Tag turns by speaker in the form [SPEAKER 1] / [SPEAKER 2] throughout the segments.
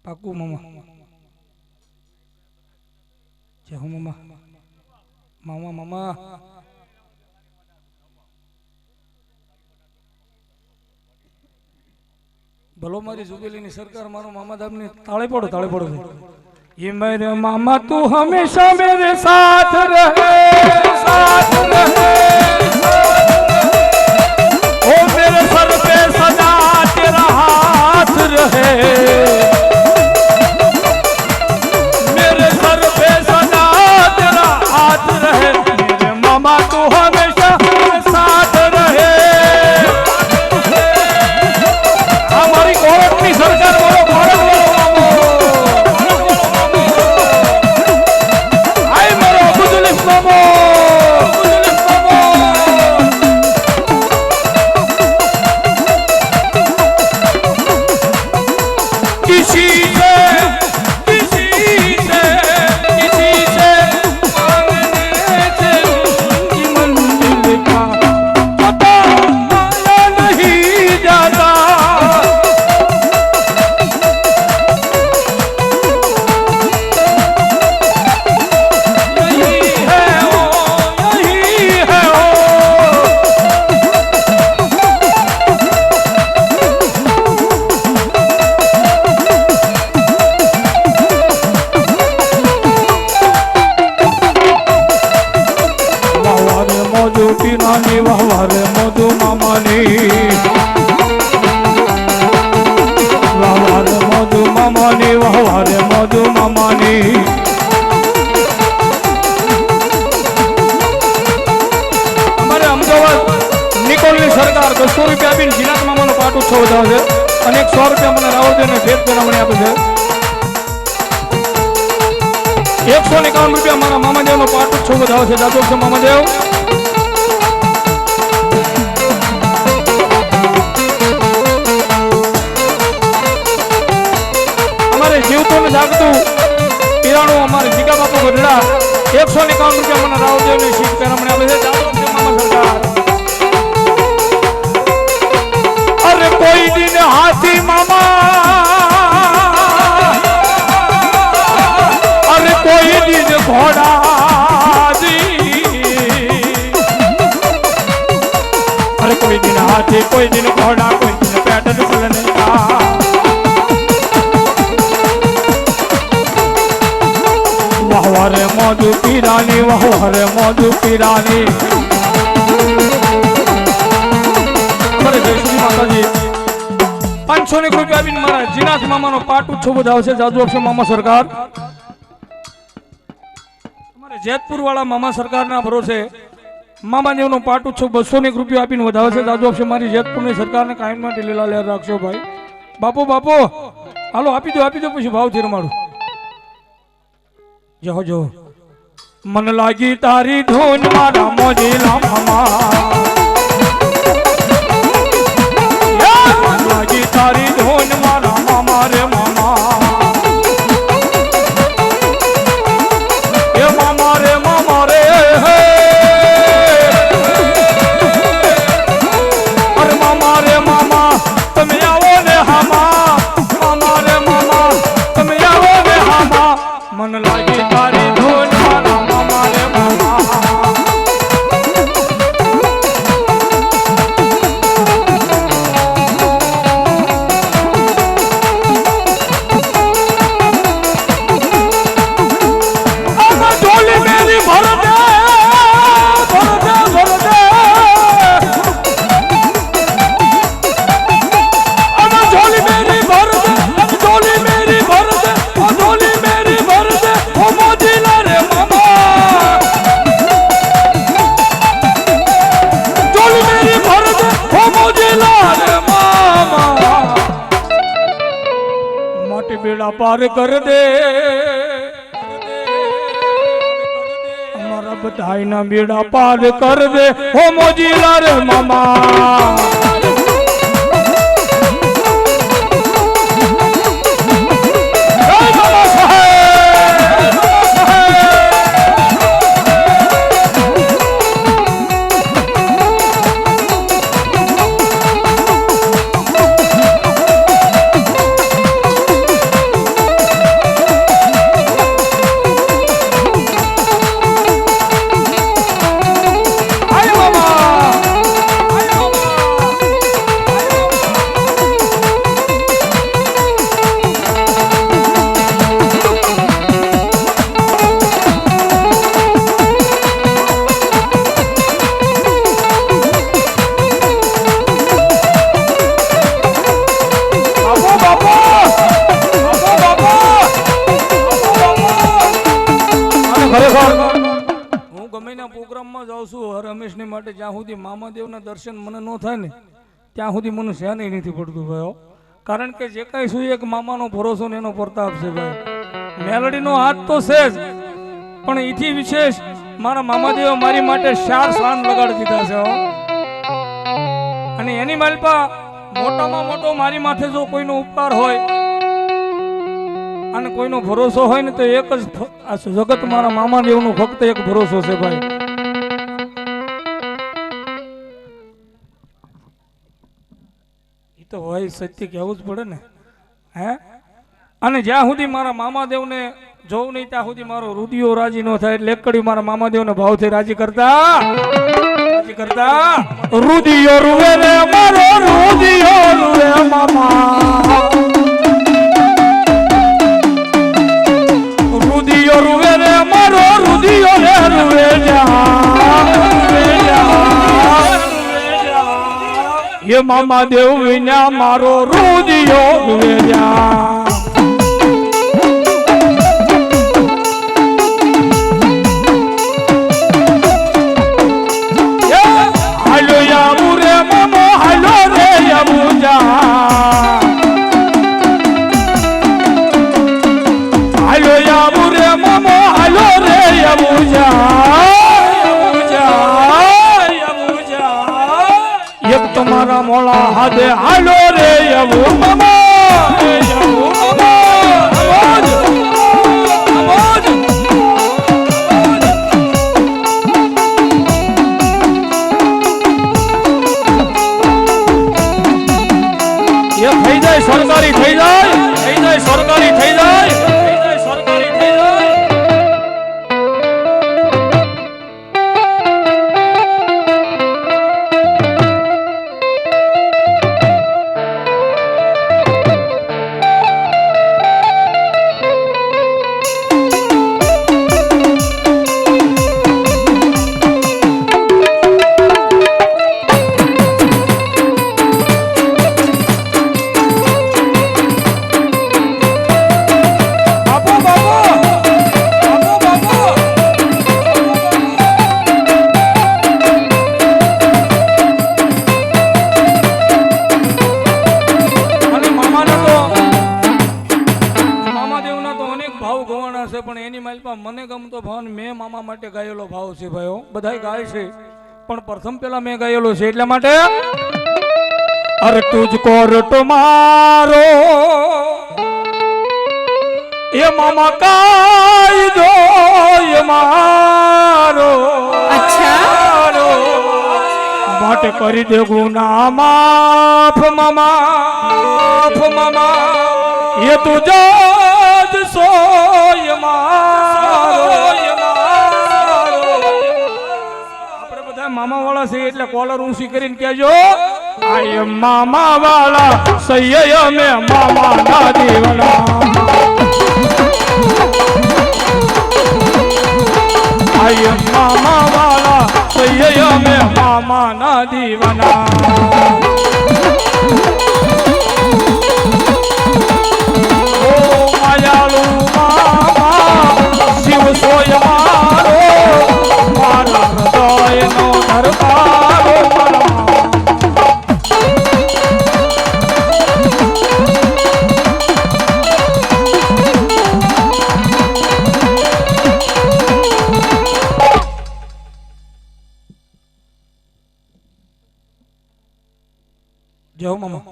[SPEAKER 1] પાકુ મામા જય હો મામા મામા મામા ભલો મારી જુબેલીની સરકાર મારો મામા દાબને તાળે પડો ये मेरे मामा तू हमेशा मेरे साथ रहे ओ मेरे सर पे सदा तेरा हाथ रहे मेरे सर पे सदा तेरा हाथ रहे मेरे मामा तू हमेशा मेरे साथ रहे हमारी कोर्टनी सरकार बोलो भारत वाहवारे मधु मामानी वाहवारे मधु मामानी वाहवारे मधु मामानी हमारे अमदावाद निकोलनी सरकार 200 રૂપિયા આપીને જીનાત મામાનો પાટ ઉત્સવ વધાવે છે અને 100 રૂપિયા મને રાવળદેવને ભેટ પેરામણી આપે છે 151 રૂપિયા મારા મામાદેવનો પાટ ઉત્સવ વધાવે છે દાદો છે મામાદેવ જીવતું ને જાગતું પીરાણું અમારે જીગા બાપુ ગઢડા 151 રૂપિયા મને રાવદેવની સીટ પેરામણી આપે છે જાદવ છે મામા સરકાર અરે કોઈ દિન હાથી મામા અરે કોઈ દિન ઘોડા અરે કોઈ દિન હાથી કોઈ દિન ઘોડા કોઈ દિન પેટર્ન ચલને वाहवारे मधु पीरानी वाहवारे मधु पीरानी अरे जय श्री माताजी 500 રૂપિયા આપીને મારા જીનાથ મામાનો પાટ ઉત્સવ વધાવશે જાદુ આપશે મામા સરકાર અમારે જેતપુર વાળા મામા સરકારના ભરોસે મામાદેવનો પાટ ઉત્સવ 200 રૂપિયા આપીને વધાવે છે જાદુ આપશે મારી જેતપુરની સરકારને કાયમ માટે લીલા લહેર રાખશો ભાઈ બાપુ હાલો આપી દો પછી ભાવથી રમાડું जो जो मन लागी तारी धून मारा मोजीला मामा मन लागी तारी धून मारा मामा रे मामा ये मामा रे अरे मामा रे मामा तुम आओ ने हमा मामा रे मामा तुम आओ ने हमा मन लागी तारी धून मारा मामा रे मामा अब झोली मेरी भर दे अब झोली मेरी भर दे अब झोली मेरी भर दे अब झोली मेरी भर दे ओ मोजीला रे मामा झोली मेरी भर दे ओ मोजीला रे मामा माटी बेड़ा पार कर दे हमारा बधाई ना बेड़ा पार कर दे ओ मोजीला रे मामा હંમેશની માટે જ્યાં સુધી મામાદેવના દર્શન મને ન થાય ને ત્યાં સુધી મને સહન નથી પડતું ભાઈ. કારણ કે જે કાંઈ શું એક મામાનો ભરોસો ને એનો પ્રતાપ છે ભાઈ. મેલડીનો હાથ તો છે જ, પણ એથી વિશેષ મારા મામાદેવે મારી માટે 4 સાન લગાડી દીધા છે હો. અને એની માલપા મોટામાં મોટો મારી માથે જો કોઈનો ઉપકાર હોય અને કોઈનો ભરોસો હોય ને તો એક જ આ જગત મારા મામાદેવનો ફક્ત એક ભરોસો છે ભાઈ. એ તો હોય સત્ય કહેવું જ પડે ને હે. અને જ્યાં સુધી મારા મામાદેવને જોઉં નહીં ત્યાં સુધી મારો રુદિયો રાજી ન થાય. એટલે એક કડી મારા મામાદેવને ભાવથી રાજી કરતા રુદિયો રૂવે રે મારો રુદિયો રૂવે મામા, રુદિયો રૂવે રે મારો રુદિયો રે રૂવે એ મામા દેવ વિના મારો રુદિયો રૂવે જા. તમારા મોળા હાથે હાલો રે યબુ મામા, યબુ મામા અમોજ એ થઈ જાય સરકારી થઈ જાય સરકારી થઈ જાય સરકારી થઈ જાય. મને ગમતો ભાવ મેં મામા માટે ગાયેલો ભાવ છે ભાઈઓ. બધા ગાય છે પણ પ્રથમ પેલા મેં ગાયેલો છે એટલા માટે અરે તુજકો રટો મારો એ મામા કાઈ દો એ મારો માટે કરી દે ગુના માફ મામા એ તુજા જ સોય આપણે બધા મામા વાળા છે એટલે કોલર ઊંચી કરીને કહેજો આય મામા વાળા સૈય મે મામા ના દીવાના, આય મામા વાળા સૈય મે મામા ના દીવાના. શિવ સોય મારો મારા હૃદયનો દરબારો જાઓ મામા.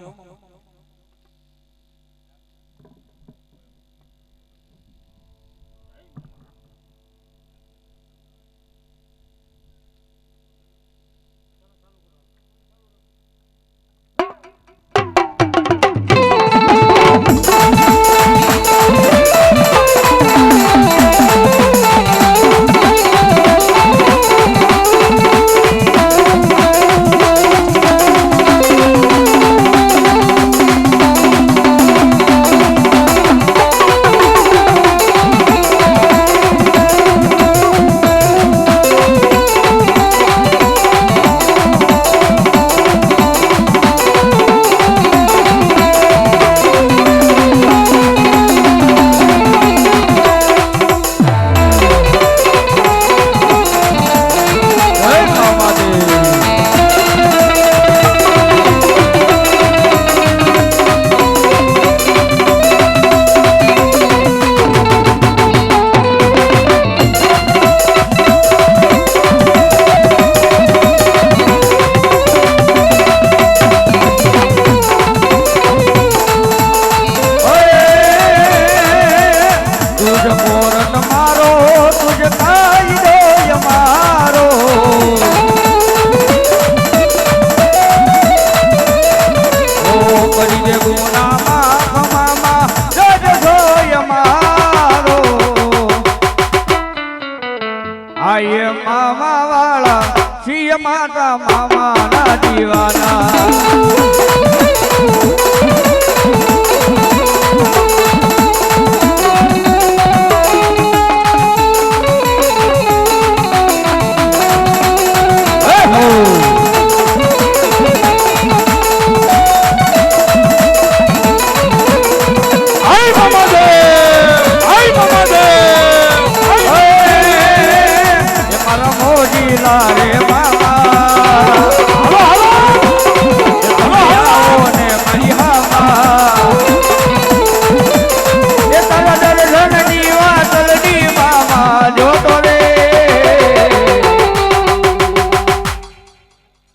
[SPEAKER 2] એ માતા મામાના દીવાના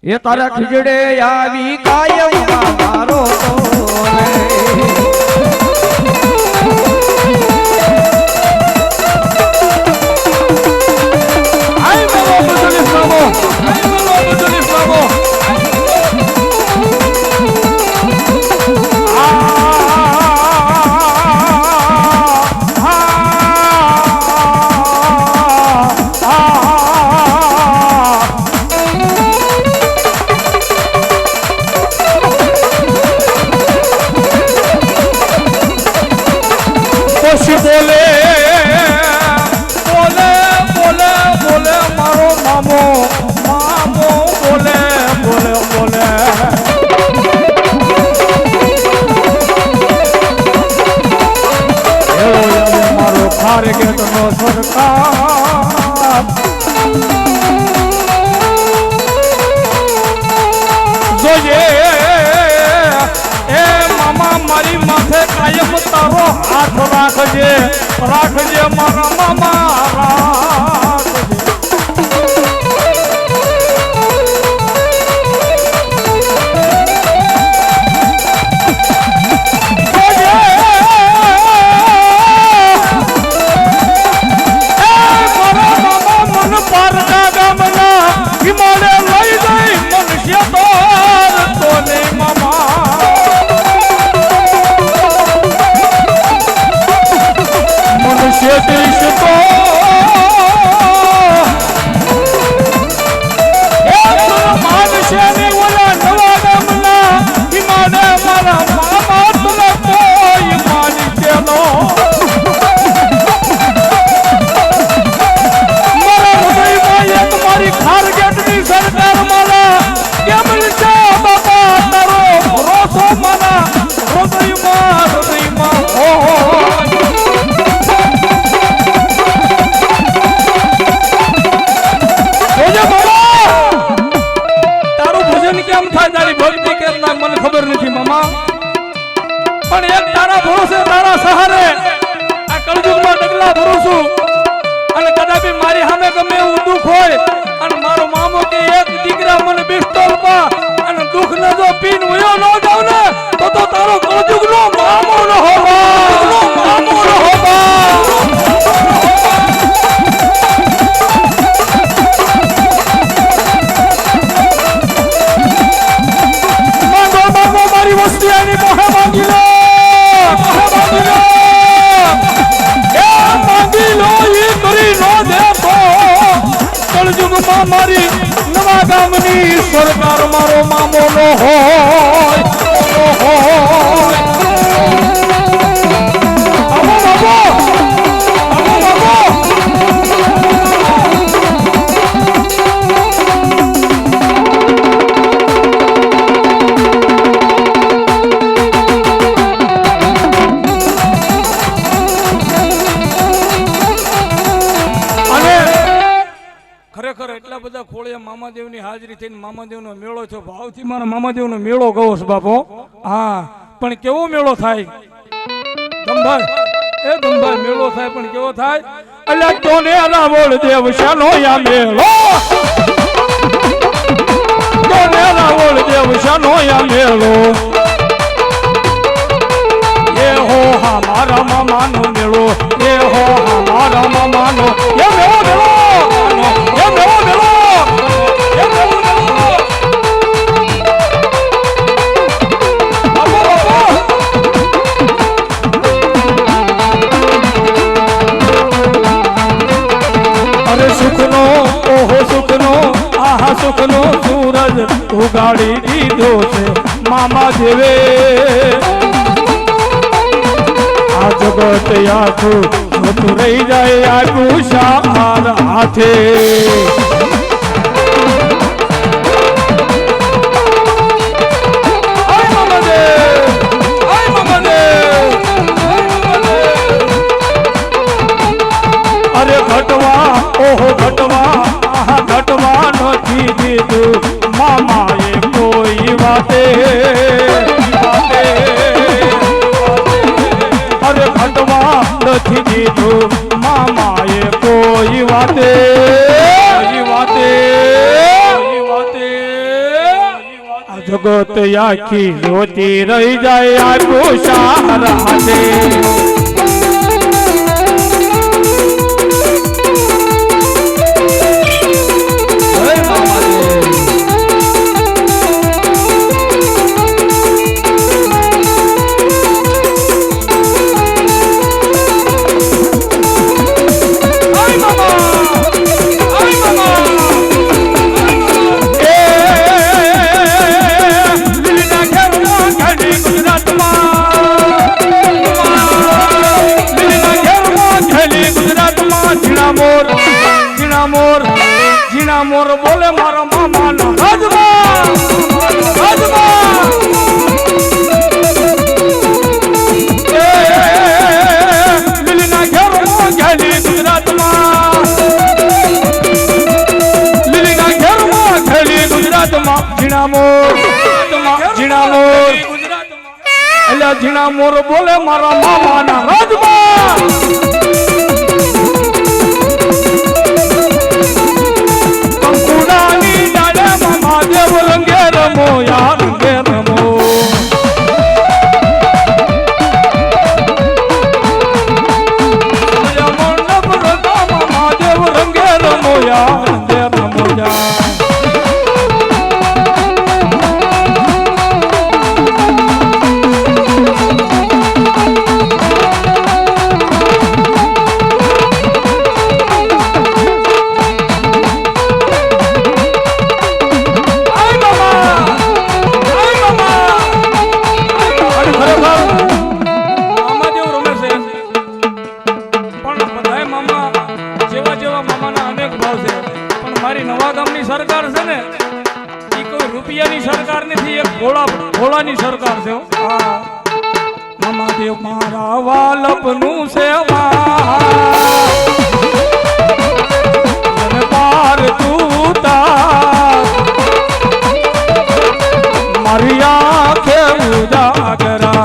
[SPEAKER 2] એ તારા ખીજડે આવી કાયમ મારો રાખજે મારા મામા મન પારકા ગામના હિમાલય લઈ જઈ મનુષ્ય તો નહીં મામા મનુષ્ય દેશ તો માનશે ઓલા નવા ગામના હિમાલય મારા મામા તુલા કોઈ માનશે નો મારી ખારગેટની સરકાર મારા કેમ છે બાપા તારો ભરોસો મારા હૃદયમાં તારું ભજન કેમ થાય તારી ભક્તિ કેમ ના મને ખબર નથી મામા પણ એક તારા ભરોસે તારા સહારે આ કળજુગમાં ડગલા ભરું છું અને કદાપી મારી સામે ગમે એવું દુઃખ હોય અને મારો મામો કે એક દીકરા મને બિસ્તોલ પા અને દુઃખ ન જો પીન વયો ન જાવ ને તો તારો કળજુગનો મામો ન હોવા મામો ન હોવા માગો મારી વસ્તી આની મોહે માંગી લો કળજુગમાં મારી નવા ગામની સરકાર મારો મામો નો એટલા બધા ખોળિયા મામાદેવની હાજરી થઈને મામાદેવનો મેળો થયો ભાવથી મારા મામાદેવનો મેળો ગયો છે બાપો હા પણ કેવો મેળો થાય દમભાઈ એ દમભાઈ મેળો થાય પણ કેવો થાય અલ્યા તોને રાવળ દેવ શાનો યા મેળો તોને રાવળ દેવ શાનો યા મેળો એ હો હા મારા મામાનો મેળો એ હો હા મારા મામાનો એ મેળો મેળો એ મેળો મેળો એ મેળો મેળો અરે સુખનો ઓહો સુખનો આહ
[SPEAKER 1] આ સુખનો સૂરજ ઉગાડી દીધો છે મામા દેવે આ જગત આખું જોતું રહી જાય આગું શાર હાથે અરે ઘટવા ઓહો ઘટવા આહા ઘટવા નથી દીધું મામાએ કોઈ વાતે અરે ઘટવા નથી દીધું મામાએ કોઈ વાતે આ જગત આખી જોતી રહી જાય આખું શાર હાથે મોર બોલે મારા મામાના રાજમાં લીલીના ઘેરમાં ઘેલી ગુજરાતમાં લીલીના ઘેરમાં ઘેલી ગુજરાતમાં ઝીણા મોર એટલે ઝીણા મોર બોલે મારા મામાના રાજમાં દેવ રંગે રમો યાર રંગે રમો મંડપ રંગામાં મહાદેવ રંગે રમો યાર રંગે રમો યાર સરકાર છે ને એ કોઈ રૂપિયાની સરકાર નથી એક ભોળાની સરકાર છે મામા દેવ મારા વાલપનું છે પાર તું તાર મારી આંખે ઉજાગરા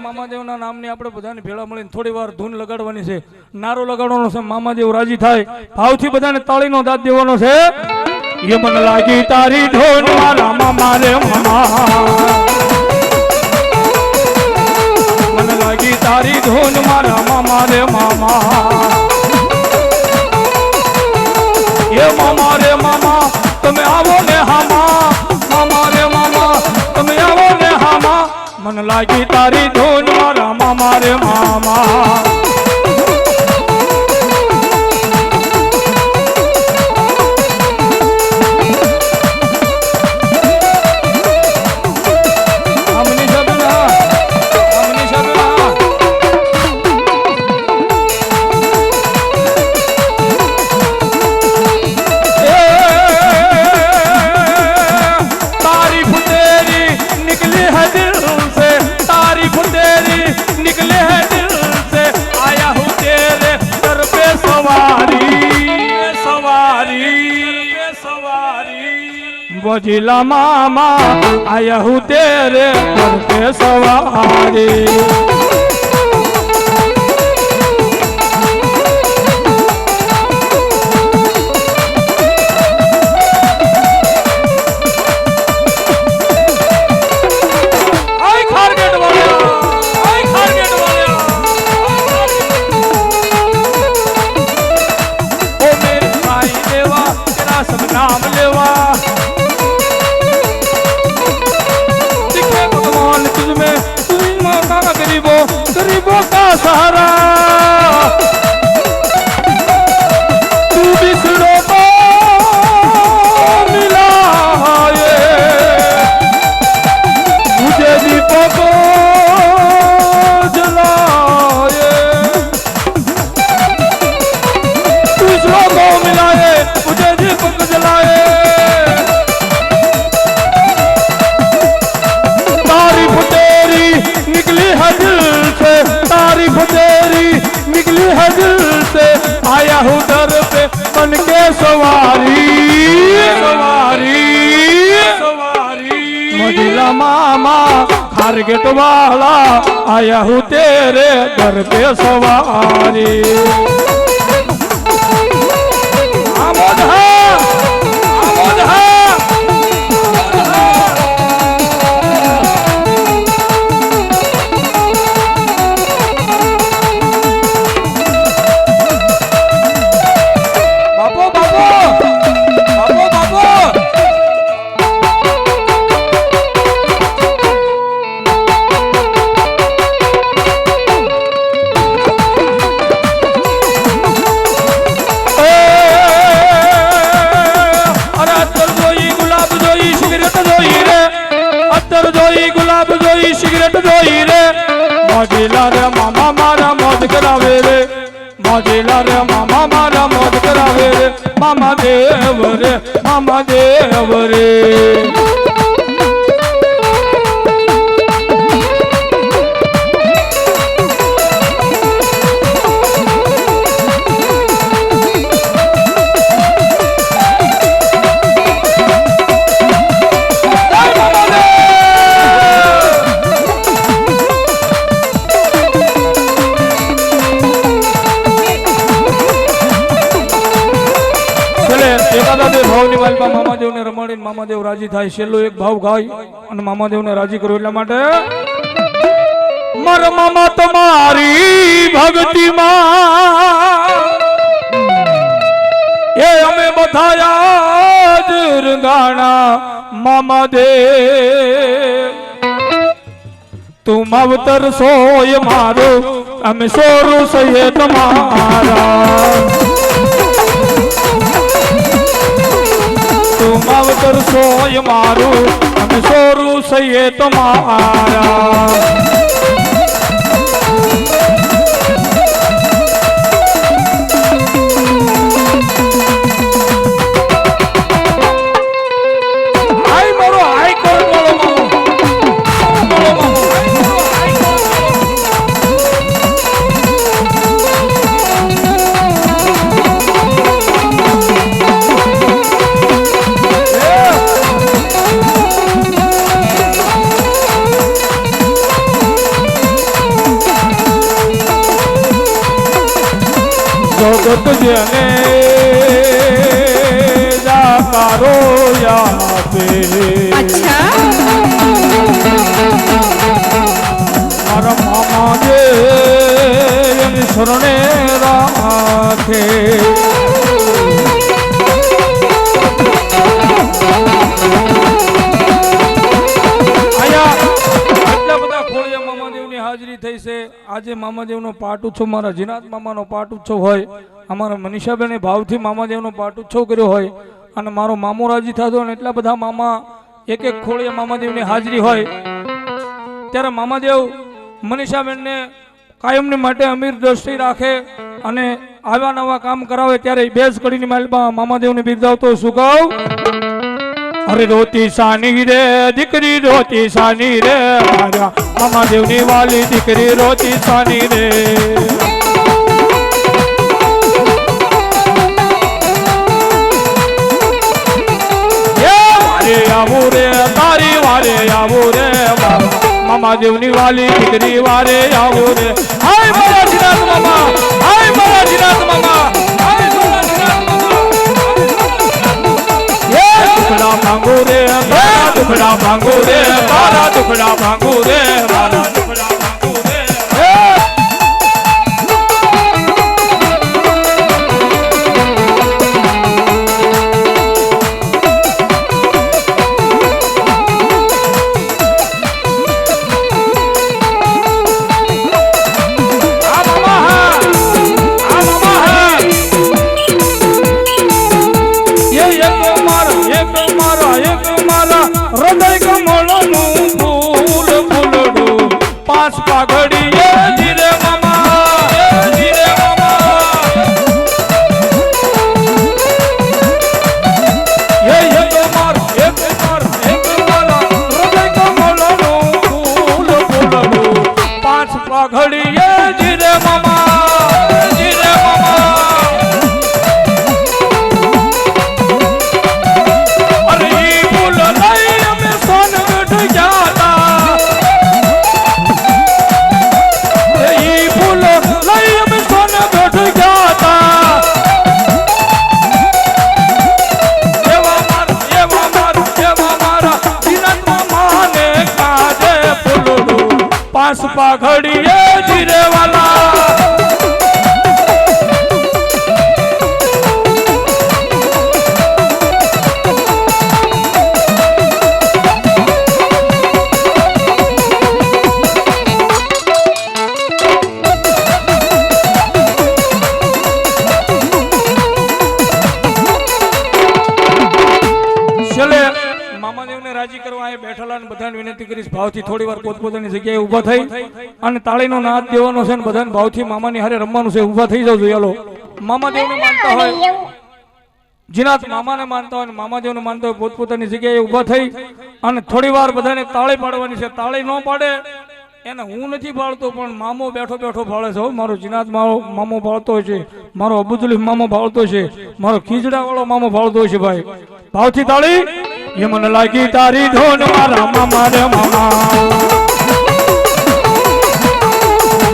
[SPEAKER 1] મામાદેવના નામની આપણે બધાને ભેળા મળીને થોડી વાર ધૂન લગાડવાની છે નારો લગાડવાનો છે મામાદેવ રાજી થાય ભાવથી બધાને તાળીનો દાદ દેવાનો છે એ મને લાગી તારી ઢોલ મારા મામા રે મામા મને લાગી તારી ધૂન મારા મામા રે મામા એ મામા રે મામા તમે આવો ને હામા મામા રે મામા તમે આવો ને હામા मन लागी तारी धून मारा मामा रे मामा जिला मामा आया हूँ तेरे घर पे सवारी गरीबों का सहारा तू बिछड़ों को मिला ये मुझे दीपों को जलाए दूसरों को मिलाए मुझे दीपक जलाए तारीफ तेरी निकली है दिल से तारीफ तेरी निकली है दिल से आया हूँ दर पे बन के सवारी सवारी सवारी मदिला मामा खारगेट वाला आया हूँ तेरे दर पे सवारी आमोद है आमोद है बापू बापू बापू बापू अरे अत्तर जोई गुलाब जोई सिगरेट जोई रे अत्तर जोई गुलाब जोई सिगरेट जोई रे मौजिला रे मामा मारा मौज करावे रे मौजिला रे मामा मारा मौज करावे रे मामा देव रे એકાદા ભાવની વાલમાં મામાદેવને રમાડીને મામાદેવ રાજી થાય છેલ્લો એક ભાવ ગાય અને મામાદેવને રાજી કરો એટલા માટે મારા મામા તમારી ભક્તિમાં એ અમે બધાયા જ રંગાણા મામાદેવ તું માવતર સોય મારો અમે સોરું સહે તમારા તું માવતર સોય મારું અમે સોરું સહે તમારા जगत जने जाकारो यहाँ पे
[SPEAKER 3] अच्छा
[SPEAKER 1] मारा मामा जे शरणे राखे હાજરી થઈ છે આજે મામાદેવનો પાટ ઉત્સવ મારા જીનાથ મામાનો પાટ ઉત્સવ હોય અમારા મનીષાબેને ભાવથી મામાદેવનો પાટ ઉત્સવ કર્યો હોય અને મારો મામો રાજી થતો અને એટલા બધા મામા એક એક ખોળે મામાદેવની હાજરી હોય ત્યારે મામાદેવ મનીષાબેનને કાયમની માટે અમીર દ્રષ્ટિ રાખે અને આવા નવા કામ કરાવે ત્યારે બેસ કડીની માલમાં મામાદેવને બિરદાવતો શું કહું અરે રોતી સાની રે દીકરી રોતી સાની રે મારા મામાદેવની વાલી દીકરી રોતી સાની રે વારે આવું રે તારી વારે આવું રે મામાદેવની વાલી દીકરી વારે આવું રે હાય મારા જીનાથ મામા હાય મારા જીનાથ મામા दुखड़ा भांगो रे मारा दुखड़ा भांगो रे मारा दुखड़ा भांगो रे मारा दुखड़ा भांगो रे પાઘડીએ જીરે મામા જીરે મામા અરે ઈ ફૂલ લઈ અમે સોનગઢ ગયા તા ઈ ફૂલ લઈ અમે સોનગઢ ગયા તા એવા મારા જીનત મામાને કાજે ફૂલડું પાસ પાઘડીએ જીરે વાલા મામાદેવને રાજી કરવા અહીં બેઠેલા ને બધાને વિનંતી કરીશ ભાવથી થોડી વાર પોતપોતાની જગ્યાએ ઊભા થઈ અને તાળીનો નાદ દેવાનો છે ને બધાને ભાવથી મામાની હારે રમવાનું છે ઊભા થઈ જાવ જોઈએ. હાલો મામાદેવને માનતા હોય જીનાત મામાને માનતા હોય ને મામાદેવને માનતા હોય પોતપોતાની જગ્યાએ ઊભા થઈ અને થોડી વાર બધાને તાળી પાડવાની છે. તાળી ન પાડે એને હું નથી પાડતો પણ મામો બેઠો બેઠો ફાળે છે. મારો જીનાત મામો ફાળતો છે, મારો અબુજુલીફ મામો ફાળતો છે, મારો ખીજડા વાળો મામો ફાળતો છે. ભાઈ ભાવથી તાળી. ये मन लागी तारी धोन मारा मामा रे मामा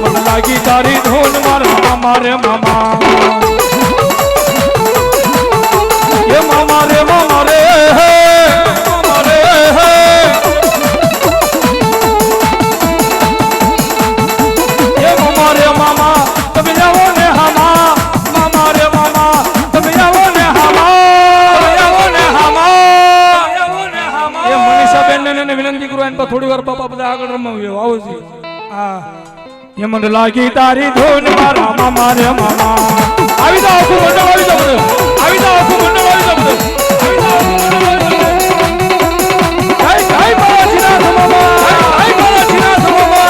[SPEAKER 1] मन लागी तारी धोन मारा मामा रे मामा ये मामा रे मामा रे मामा रे ये मामा रे मामा તમે જાવો ને હામા મામા રે મામા તમે જાવો ને હામા વિનંતી કરું થોડી વાર બાપા બધા આગળ રમાવ્યો આવો છે. હા એ મને લાગી તારી ધૂન મારા મામા રે મામા આવી જાવ આખું મંડળ આવી જાવ બધું આવી જાવ આખું મંડળ આવી જાવ બધું જય બાબા જીનાથ મામા જય બાબા જીનાથ મામા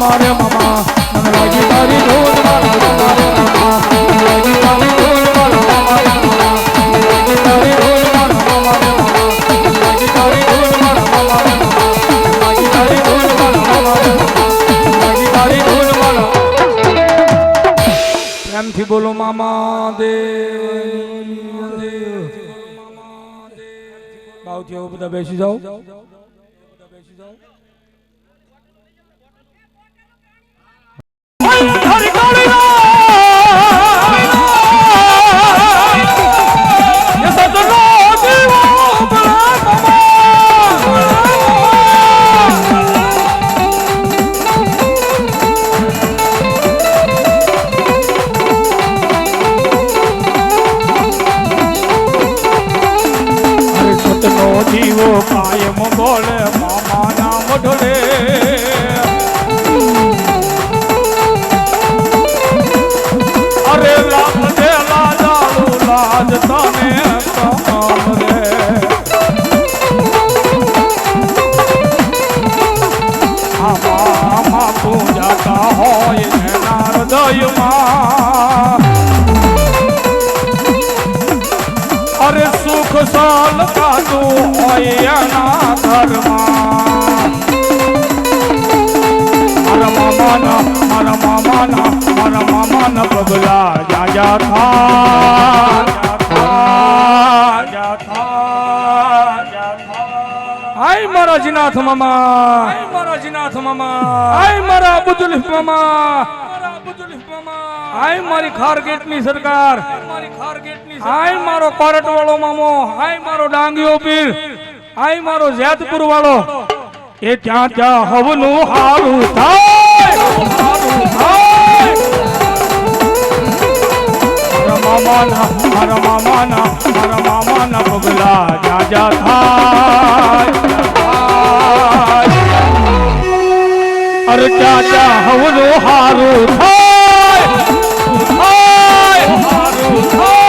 [SPEAKER 1] મામા રે મામા મને લાગી તારી ધૂન મારા મામા રે મામા મને લાગી તારી ધૂન મારા મામા રે મામા મને લાગી તારી ધૂન મારા મામા રે મામા મને લાગી તારી ધૂન મારા મામા રે મામા મને લાગી તારી ધૂન મારા મામા રે મામા મને લાગી તારી ધૂન મારા પ્રેમથી બોલો મામા દેવ બાવથી આવો બધા બેસી જાઓ જીવો કાયમ બોલે મામા નામ ઢોલે અરે લાજ દે લાજાલુ લાજ તને કામ રે આમાં તું જાતા હોય એના હૃદયમાં અરે સુખ સાલ કાતું હોય એના ઘરમાં મારા મામાના પગલા જાજા આય મારા જીનાથ મામા આય મારા જીનાથ મામા આય મારા અબુદુલિફ મામા આય મારી ખારગેટની સરકાર આય મારો કોરટ વાળો મામો આય મારો ડાંગીઓ પીર આય મારો જેતપુર વાળો એ ત્યાં ત્યાં હવનું હારું થાય મારા મામાના પગલા જાજા થાય અરે ત્યાં ત્યાં હવનું હારું થાય હારું થાય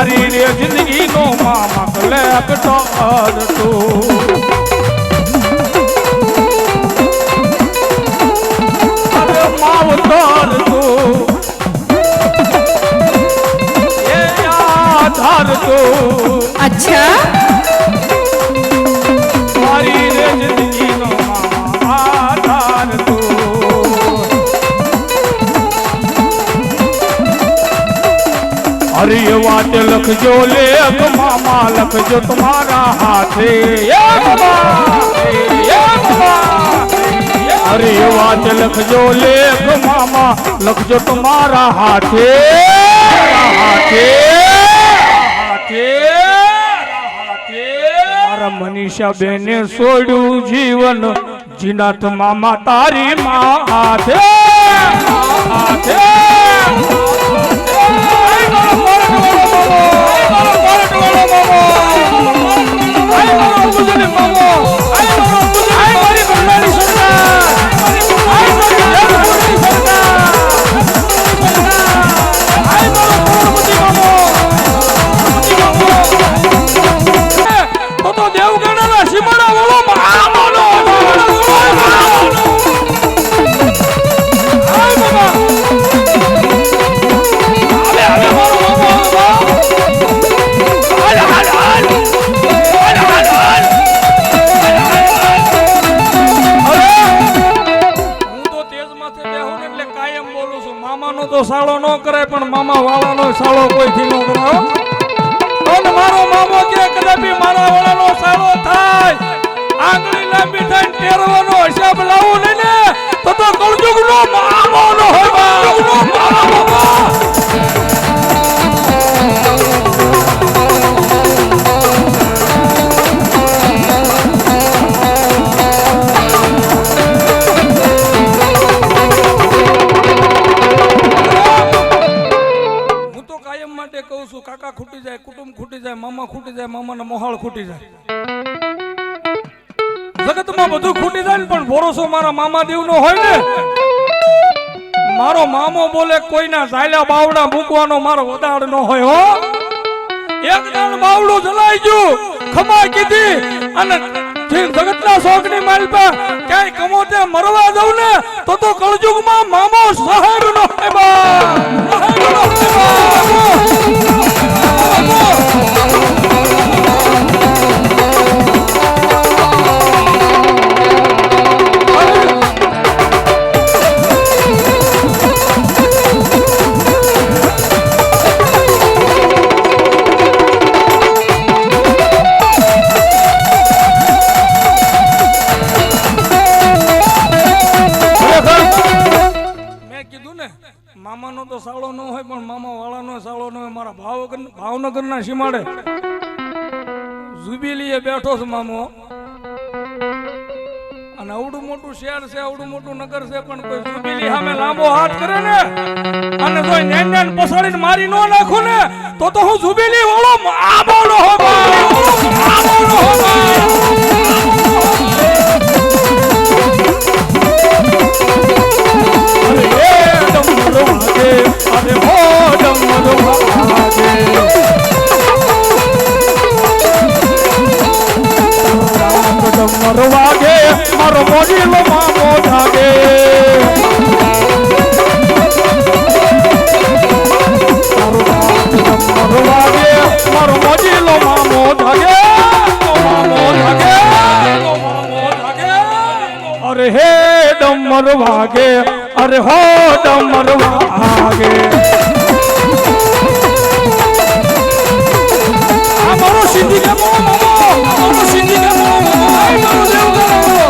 [SPEAKER 1] મારી રે જિંદગી નો મામા કલેક્ટર અરે માવતર એ આધાર
[SPEAKER 3] अच्छा
[SPEAKER 1] મારી રે જિંદગી નો મામા આધાર अरे ये बात लखजो लेख मामा लखजो तुम्हारा हाथे अरे ये बात लखजो लेख मामा लखजो तुम्हारा हाथे मारा मनीषा बेने सोडू जीवन जीनाथ मामा तारी माँ हाथे સાળો ન કરે પણ મામા વાળાનો સાળો કોઈથી ન કરાવો અને મારો મામો કે કદાપી મારા વાળાનો સાળો થાય આંગળી લાંબી થઈને ટેરવાનો હિસાબ લાવું ને તો કળજુગનો મામો ન હોય મારા મામા ખૂટી જાય, કુટુંબ ખૂટી જાય, મામા ખૂટી જાય, મામાના મોહાળ ખૂટી જાય, જગતમાં બધું ખૂટી જાય ને પણ ભરોસો મારા મામા દેવનો હોય ને. મારો મામો બોલે કોઈના ઝાલ્યા બાવડા મૂકવાનો મારો વદાડ ન હોય હો. એક દાણ બાવડું જલાઈ ગયું, ખમા કીધી અને જગતના શોખની માલપા ક્યાંય કમોતે મરવા દઉં ને તો કળજુગમાં મામો સહાર નો હોય બા, સહાર નો હોય મામાનો તો સાળો ન હોય પણ મામા વાળાનો સાળો ન હોય. મારા ભાવનગરના સીમાડે જુબેલીએ બેઠો છે મામો, અને આવડું મોટું શહેર છે, આવડું મોટું નગર છે, પણ કોઈ જુબેલી સામે લાંબો હાથ કરે ને અને જો નેન પસાડીને મારી ન નાખો ને તો હું જુબેલી વાળો આબોડો હો ભાઈ, આબોડો હો ભાઈ. અરે હો ડમરો વાગે, ડમરો વાગે, મારો મોજીલો મામો જાગે. ડમરો વાગે, મારો મોજીલો મામો જાગે, મામો જાગે, મામો જાગે. અરે હે ડમરો વાગે, અરે હો ડમર વાગે. અમારો સિદ્ધિ કે મામો, અમારો સિદ્ધિ કે મામો, અમારો દેવ કે મામો.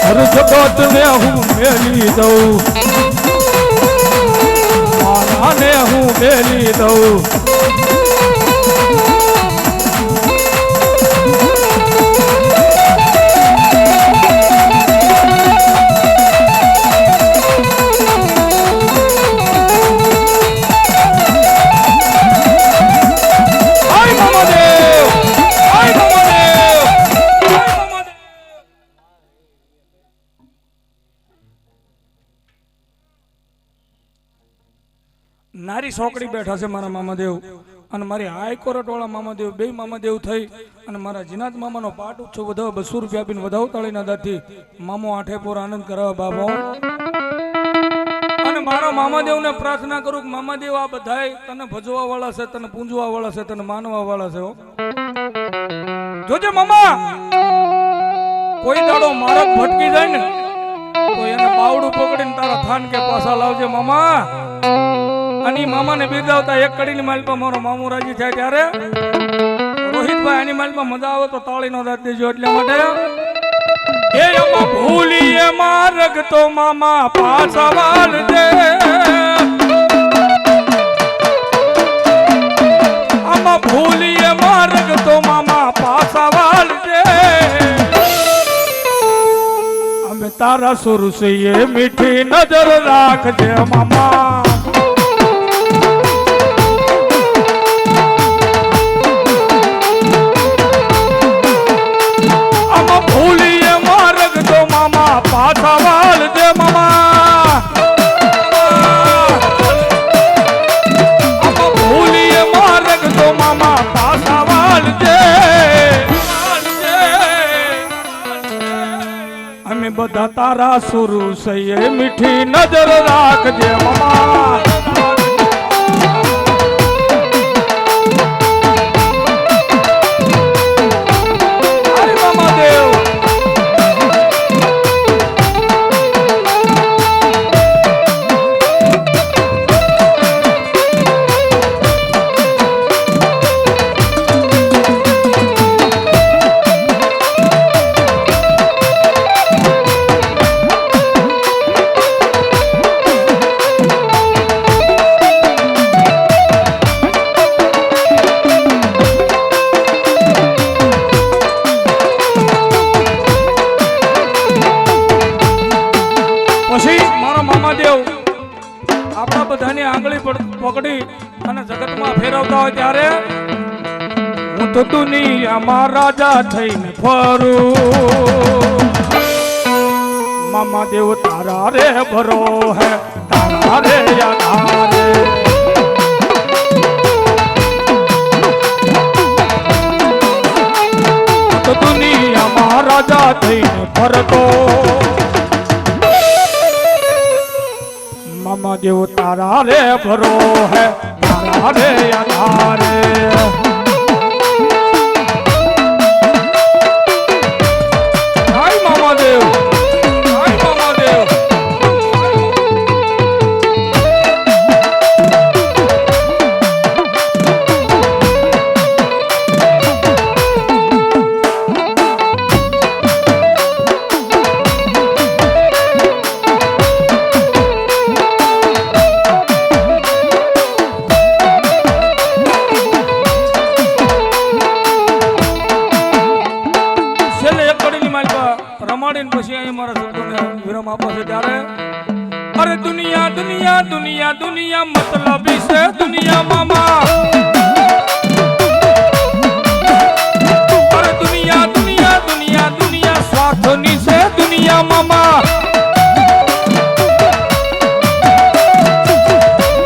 [SPEAKER 1] હર જગત ને હું મેલી દઉં, આને હું મેલી દઉં. નારી સોકડી બેઠા છે મારા મામાદેવ અને મારી હાઈકોર્ટ વાળા મામાદેવ, બે મામાદેવ થઈ અને મારા જીનાત મામાનો પાટ ઉત્સવ વધાવ 200 રૂપિયા આપીને વધાવ તાળીના દાથી મામો આઠે પોર આનંદ કરાવે બાબો. અને મારા મામાદેવને પ્રાર્થના કરું કે મામાદેવ આ બધાય તને ભજવા વાળા છે, તને પૂંજવા વાળા છે, તને માનવા વાળા છે. જોજે મામા, કોઈ દાડો મારક ભટકી જાય ને તો એને બાવડું પકડીને તારા થાન કે પાછા લાવજે મામા. અને મામાને બિરદાવતા એક કડીની માલપા મારો મામો રાજી થાય ત્યારે રોહિતભાઈ આની માલપા મજા આવે તો તાળી નો દાદ દેજો. એટલા માટે એ આમાં ભૂલીએ માર્ગ તો મામા પાછા વાળજે, આમાં ભૂલીએ માર્ગ તો મામા પાછા વાળજે. અમે તારા સુરસીએ મીઠી નજર રાખજે મામા. પાછા વાળજે મામા, ભૂલીએ માર્ગ તો મામા પાછા વાળજે. અમે બધા તારા સુરુ સઈએ મીઠી નજર રાખજે મામા. મામાદેવ આપણા બધાની આંગળી પકડી અને જગતમાં ફેરવતા હોય ત્યારે હું તો દુનિયામાં રાજા થઈને ફરું મામાદેવ તારા રે ભરો હે તારા રે આધારે તો દુનિયામાં રાજા થઈને ફરતો મામાદેવ તારા રે ભરો હે તારા રે આધારે હાય મામાદેવ હાય મામાદેવ રમાડીને પછી અહીં મારા શબ્દોને વિરામ આપો છે ત્યારે અરે દુનિયા દુનિયા દુનિયા દુનિયા મતલબી છે દુનિયા મામા અરે દુનિયા દુનિયા દુનિયા દુનિયા સ્વાર્થની છે દુનિયા મામા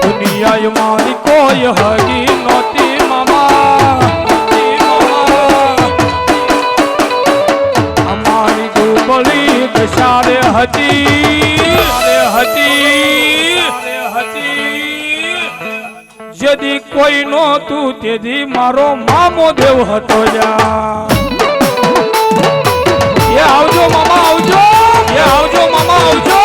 [SPEAKER 1] દુનિયા મારી કોઈ હરી નહોતી મામા દશારે હતી જેદી કોઈ નહોતું તેથી મારો મામો દેવ હતો જા એ આવજો મામા આવજો એ આવજો મામા આવજો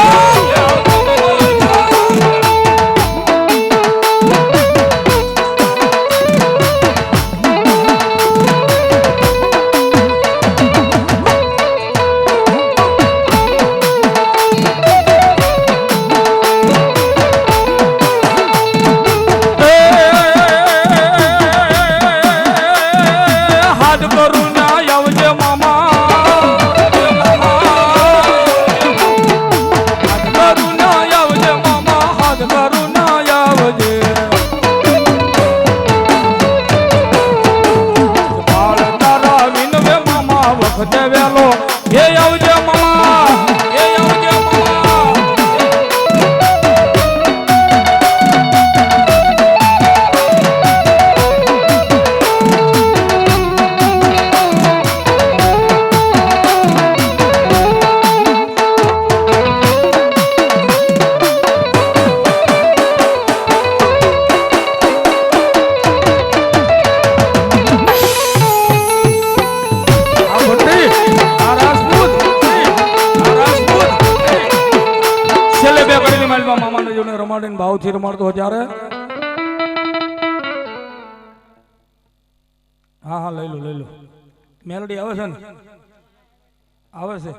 [SPEAKER 1] રમાડીને ભાવથી રમાડતો જ્યારે હા હા લઈ લો મેલોડી આવે છે ને આવે છે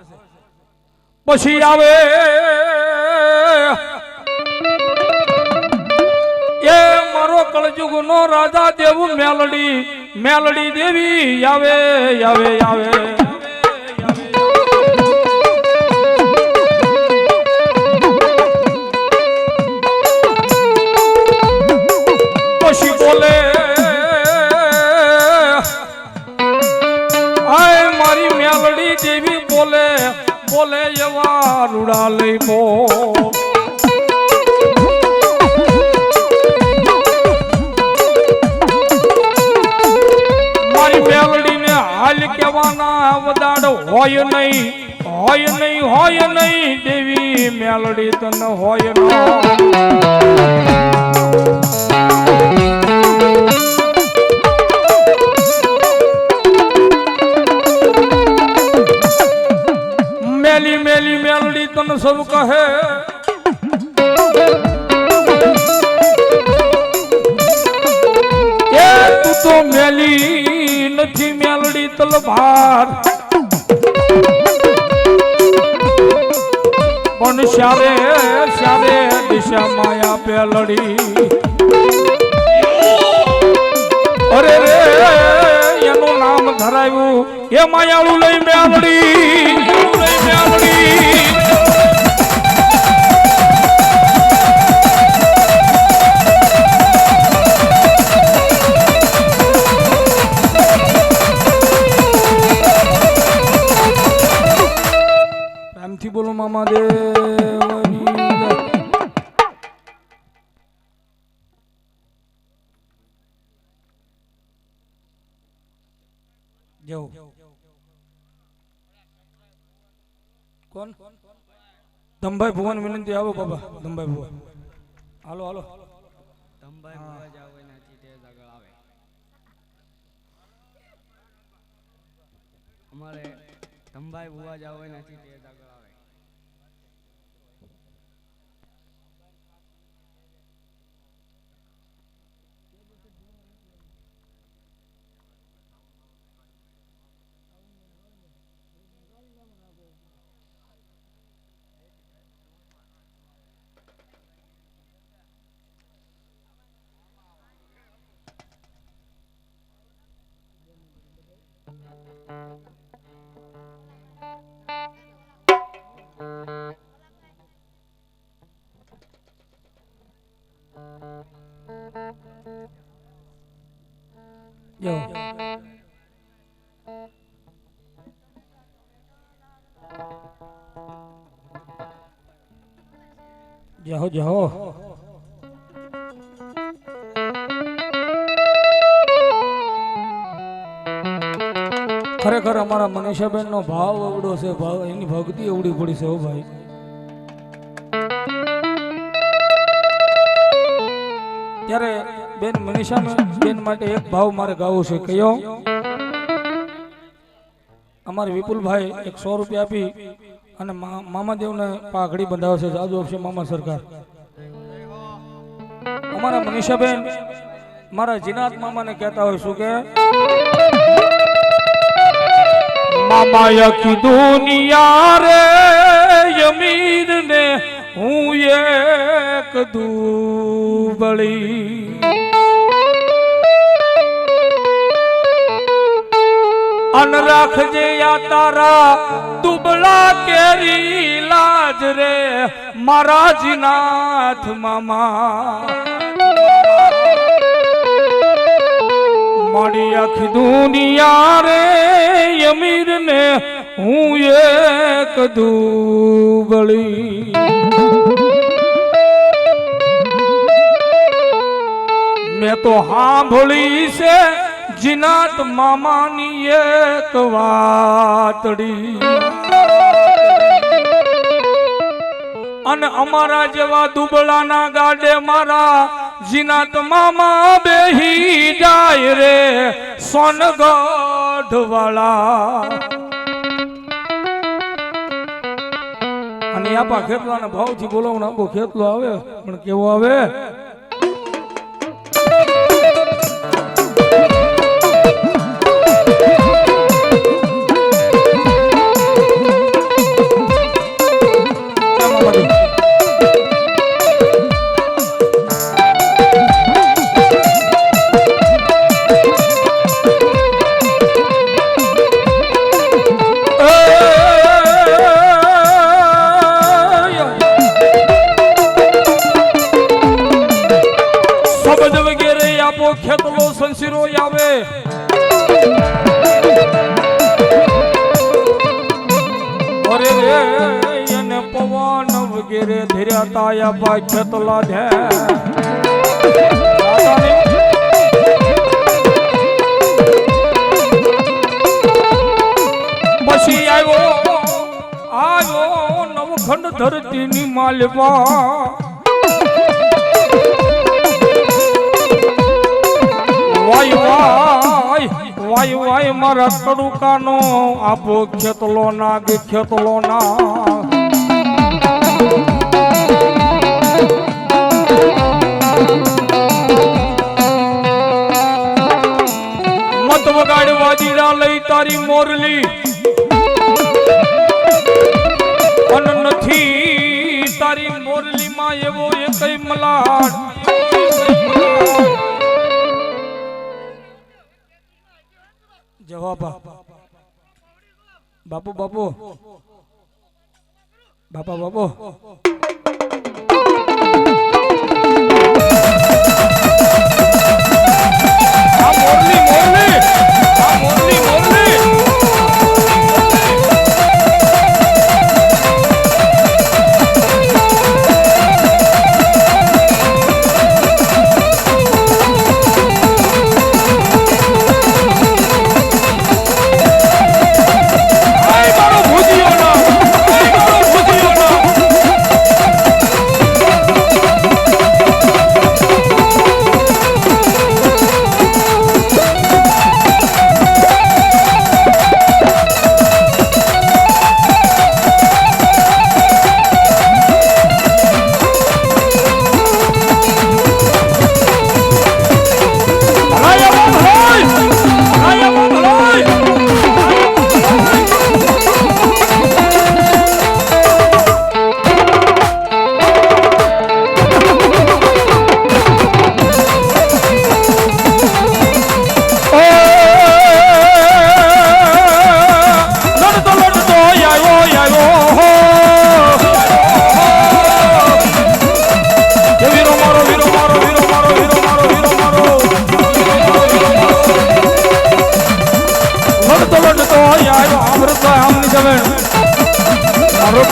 [SPEAKER 1] પછી આવે એ મારો કળજુગ નો રાજા દેવું મેલડી દેવી આવે આવે આવે બોલે આય મારી મેલડી દેવી બોલે બોલે એવા રૂડા લઈ બો મારી મેલડી ને હાલ કેવાના વદાડ હોય નહીં દેવી મેલડી તન હોય ના મેલી મેલડી તન સબ કહે એ તું તો મેલી નથી મેલડી તલભાર પણ શારે દિશા માયા પેલડી અરે રે એનું નામ ધરાવ્યું એ માયાળું લઈ મેલડી કેવું કોણ દમભાઈ ભુવન વિનંતી આવો બાબા દમભાઈ ભુવન હાલો હાલો
[SPEAKER 4] તંબાઈ ભૂવા જાવ એનાથી તે આગળ આવે અમારે તંબાઈ ભૂવા જાવ એનાથી તે આગળ આવે
[SPEAKER 1] જો જાઓ જાઓ ખરેખર અમારા મનીષાબેન નો ભાવ એવડો છે ભાવ એની ભક્તિ એવડી પડી છે હો ભાઈ ત્યારે બેન મનીષા બેન માટે એક ભાવ મારે ગાવો છે કયો અમારે વિપુલભાઈ 100 રૂપિયા આપી અને મામાદેવને પાઘડી બંધાવે છે જાદુ આપશે મામા સરકાર અમારા મનીષાબેન મારા જીનાત મામાને કહેતા હોય શું કે મામા આખી દુનિયા રે યમીન ને હું એક દુબળી અન રાખજે યા તારા દુબળા કેરી લાજ રે મારા જીનાથ મામા મારી આખી દુનિયા રે અમીર ને હું એક દુબળી મેં તો સાંભળી છે જીનાત મામાની એક વાતડી અને અમારા જેવા દુબળાના ગાડે મારા જીનાત મામા બેહી જાય રે સોનગઢ વાળા અને આપા ખેતલાના ભાવથી બોલાવવાનો આપો ખેતલો આવે પણ કેવો આવે ખેતલો સંસીરો આવે અરે રે એને પવન વગેરે ધીર્યા તાયા પા ખેતલા ધે પછી આવ્યો નવખંડ ધરતી ની માલવા વાય વાય મારા તડુકાનો આપો ખેતલો નાગ ખેતલો ના મત વગાડવા દીડા લઈ તારી મોરલી અન નથી તારી મોરલી માં એવો એકઈ મલાડ જવાબ બાપુ બાપુ બાપા બાપુ મોરલી મોરલી મોરલી મોરલી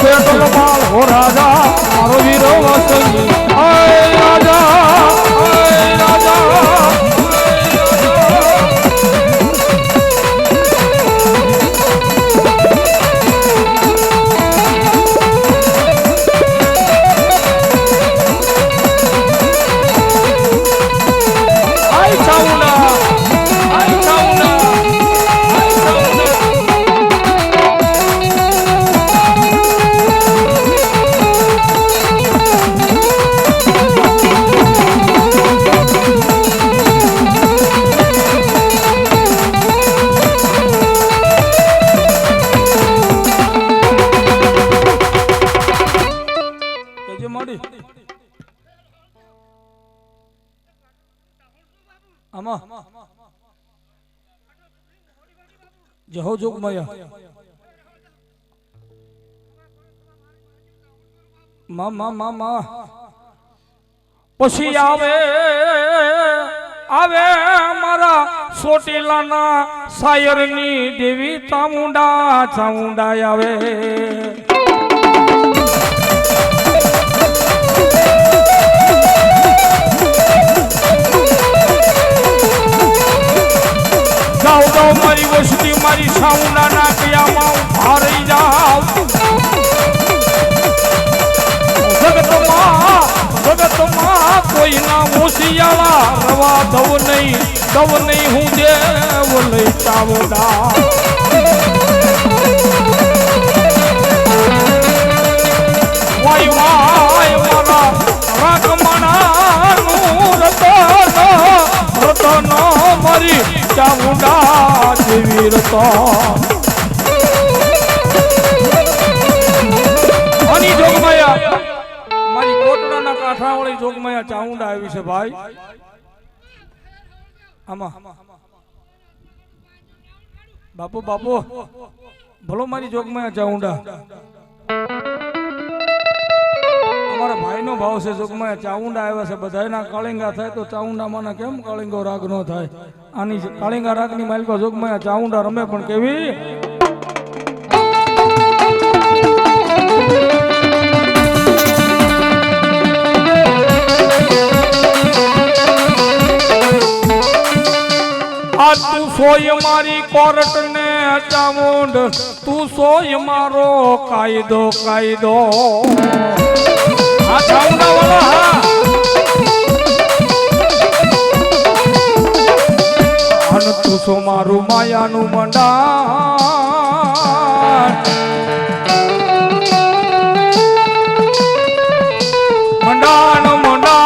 [SPEAKER 1] સેટલ બાલ હો રાજા મારો વીરો વસંગી હાય રાજા હાય રાજા જહો જોગ માયા મા પછી આવે મારા સોટીલાના સાયરની દેવી ચામુંડા આવે જાઓ મારી વસ્તી મારી સાઉના ના કયામાં હારી જાવ જગતમાં કોઈ ના ઓશિયાળા રવા દવ નહીં હું દેવ લઈ ચાવડા વાય મારા રાગમણાનું રતન મારી ચામુંડા દેવી રતન અની જોગમાયા મારી કોટડાના કાંઠાવાળી જોગમાયા ચામુંડા આવી છે ભાઈ આમાં બાપુ ભલો મારી જોગમાયા ચામુંડા અમારા ભાઈનો ભાવ છે જોગમાયા ચામુંડા આવ્યા છે બધાયના કાળિંગા થાય તો ચામુંડામાંના કેમ કાળિંગો રાગ ન થાય આની કાળિંગા રાગની માલિકા જોગમાયા ચામુંડા રમે પણ કેવી તું સોય મારી કોર્ટ ને ચામુંડ તું સોય મારો કાયદો આ ચામુંડા વાળા અન તું સો મારું માયાનું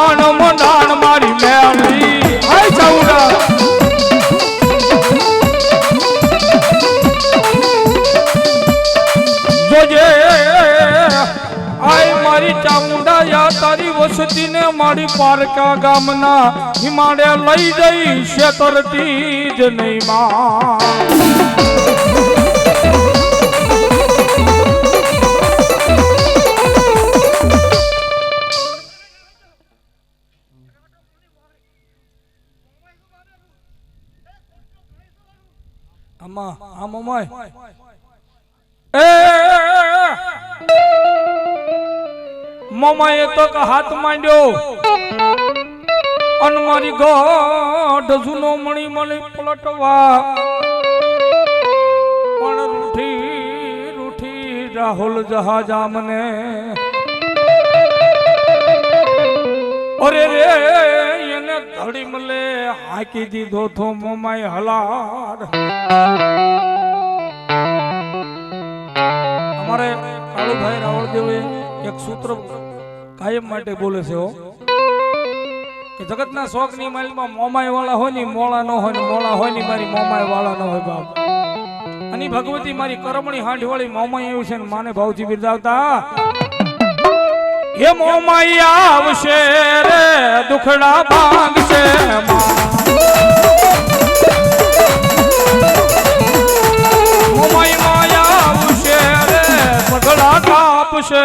[SPEAKER 1] મંડાણ મારી મેળી હાય ચામુંડા મારી ચામુંડા યા તારી વસતી ને મારી પારકા ગામના હિમાડે લઈ જઈ શેતરતી જ નહીં માં મમાય મમાએ તો હાથ માંડ્યો અન મારી ગોઢ જૂનો મણી મળી પલટવા પણ રૂઠી રાહુલ જહાજા મને અરે રે એને ધડી મલે હાકી દીધો થો મમાય હલાર અમારે કાળુભાઈ રાવળ દેવે એક સૂત્ર કાયમ માટે બોલે છે કે જગતના શોખની માલમાં મોમાય વાળા હોય ને મોળા ન હોય ને મોળા હોય ને મારી મોમાય વાળા ન હોય બાપ અને ભગવતી મારી કરમણી હાંડી વાળી મોમાય એવું છે ને માને ભાવથી બિરદાવતા એ મોમાય આવશે રે દુખડા ભાંગશે મોમાય માયા આવશે રે પગલા કાપશે